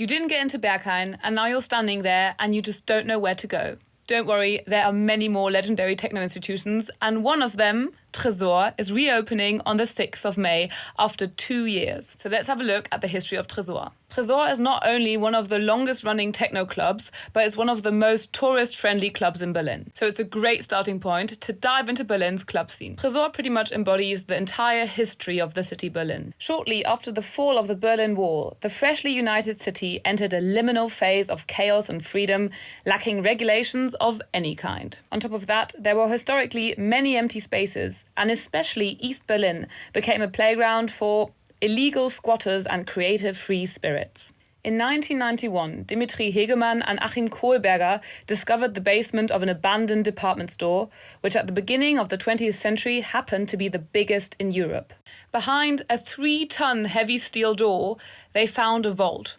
You didn't get into Berghain, and now you're standing there and you just don't know where to go. Don't worry, there are many more legendary techno institutions, and one of them, Tresor, is reopening on the 6th of May after 2 years. So let's have a look at the history of Tresor. Tresor is not only one of the longest running techno clubs, but it's one of the most tourist-friendly clubs in Berlin. So it's a great starting point to dive into Berlin's club scene. Tresor pretty much embodies the entire history of the city Berlin. Shortly after the fall of the Berlin Wall, the freshly united city entered a liminal phase of chaos and freedom, lacking regulations of any kind. On top of that, there were historically many empty spaces, and especially East Berlin became a playground for illegal squatters and creative free spirits. In 1991, Dimitri Hegemann and Achim Kohlberger discovered the basement of an abandoned department store, which at the beginning of the 20th century happened to be the biggest in Europe. Behind a 3-ton heavy steel door, they found a vault.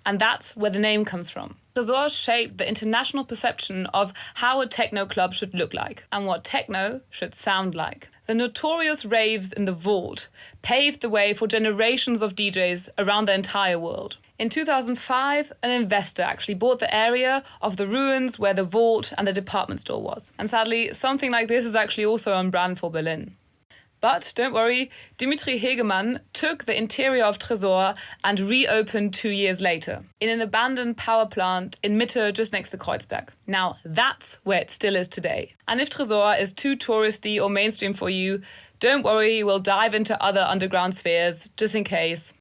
And that's where the name comes from. Tresor shaped the international perception of how a techno club should look like and what techno should sound like. The notorious raves in the vault paved the way for generations of DJs around the entire world. In 2005, an investor actually bought the area of the ruins where the vault and the department store was. And sadly, something like this is actually also on brand for Berlin. But don't worry, Dimitri Hegemann took the interior of Tresor and reopened 2 years later in an abandoned power plant in Mitte, just next to Kreuzberg. Now that's where it still is today. And if Tresor is too touristy or mainstream for you, don't worry, we'll dive into other underground spheres just in case.